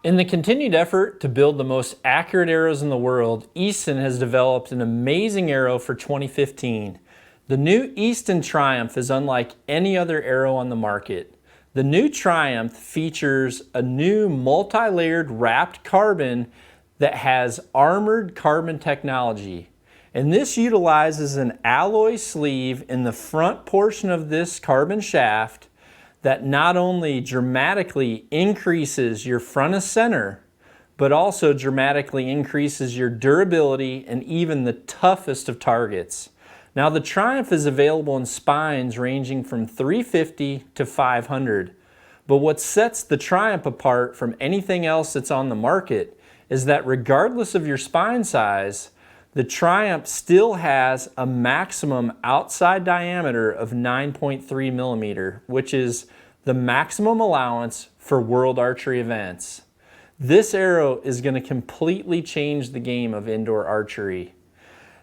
In the continued effort to build the most accurate arrows in the world, Easton has developed an amazing arrow for 2015. The new Easton Triumph is unlike any other arrow on the market. The new Triumph features a new multi-layered wrapped carbon that has armored carbon technology. And this utilizes an alloy sleeve in the front portion of this carbon shaft that not only dramatically increases your front of center, but also dramatically increases your durability and even the toughest of targets. Now the Triumph is available in spines ranging from 350 to 500. But what sets the Triumph apart from anything else that's on the market is that regardless of your spine size, the Triumph still has a maximum outside diameter of 9.3 millimeter, which is the maximum allowance for World Archery events. This arrow is going to completely change the game of indoor archery.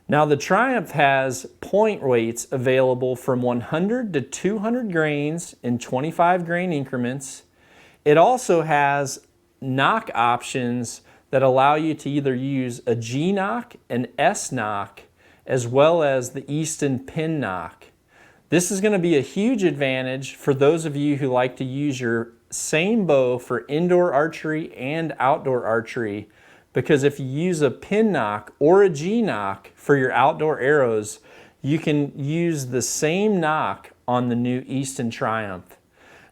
Now the Triumph has point weights available from 100 to 200 grains in 25 grain increments. It also has nock options that allow you to either use a G nock, an S nock, as well as the Easton pin nock. This is going to be a huge advantage for those of you who like to use your same bow for indoor archery and outdoor archery, because if you use a pin nock or a G nock for your outdoor arrows, you can use the same nock on the new Easton Triumph.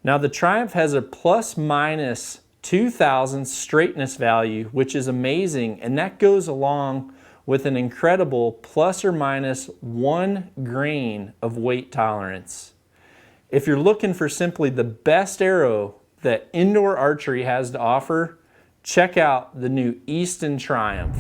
Now the Triumph has a plus minus 2,000 straightness value, which is amazing, and that goes along with an incredible plus or minus 1 grain of weight tolerance. If you're looking for simply the best arrow that indoor archery has to offer, check out the new Easton Triumph.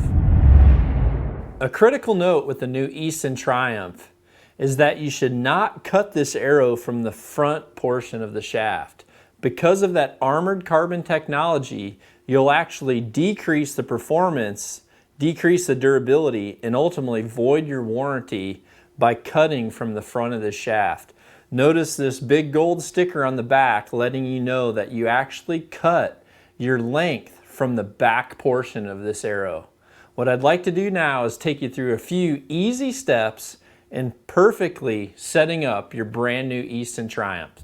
A critical note with the new Easton Triumph is that you should not cut this arrow from the front portion of the shaft. Because of that armored carbon technology, you'll actually decrease the performance, decrease the durability, and ultimately void your warranty by cutting from the front of the shaft. Notice this big gold sticker on the back letting you know that you actually cut your length from the back portion of this arrow. What I'd like to do now is take you through a few easy steps in perfectly setting up your brand new Easton Triumph.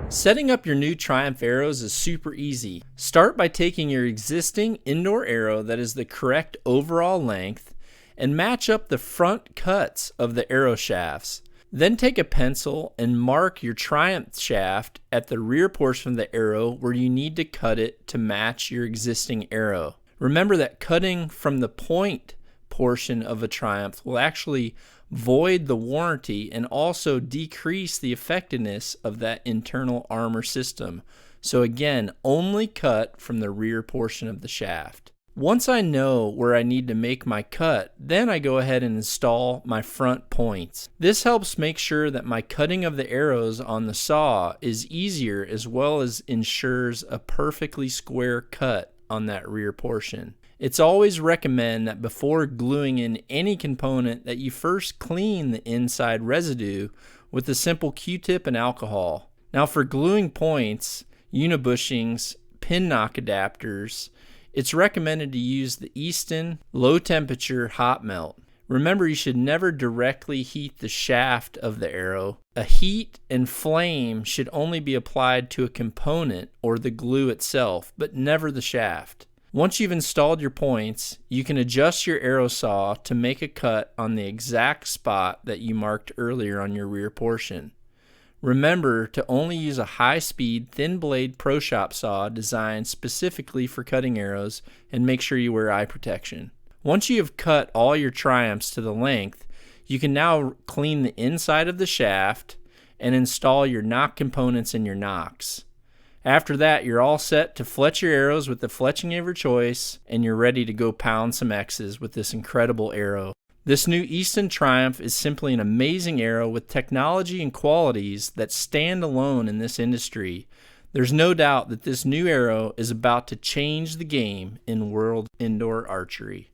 Setting up your new Triumph arrows is super easy. Start by taking your existing indoor arrow that is the correct overall length and match up the front cuts of the arrow shafts. Then take a pencil and mark your Triumph shaft at the rear portion of the arrow where you need to cut it to match your existing arrow. Remember that cutting from the point portion of a Triumph will actually void the warranty and also decrease the effectiveness of that internal armor system. So again, only cut from the rear portion of the shaft. Once I know where I need to make my cut, then I go ahead and install my front points. This helps make sure that my cutting of the arrows on the saw is easier, as well as ensures a perfectly square cut on that rear portion. It's always recommend that before gluing in any component that you first clean the inside residue with a simple Q-tip and alcohol. Now for gluing points, unibushings, pin nock adapters, it's recommended to use the Easton low temperature hot melt. Remember, you should never directly heat the shaft of the arrow. A heat and flame should only be applied to a component or the glue itself, but never the shaft. Once you've installed your points, you can adjust your arrow saw to make a cut on the exact spot that you marked earlier on your rear portion. Remember to only use a high-speed, thin-blade Pro Shop saw designed specifically for cutting arrows, and make sure you wear eye protection. Once you have cut all your Triumphs to the length, you can now clean the inside of the shaft and install your nock components and your nocks. After that, you're all set to fletch your arrows with the fletching of your choice, and you're ready to go pound some X's with this incredible arrow. This new Easton Triumph is simply an amazing arrow with technology and qualities that stand alone in this industry. There's no doubt that this new arrow is about to change the game in world indoor archery.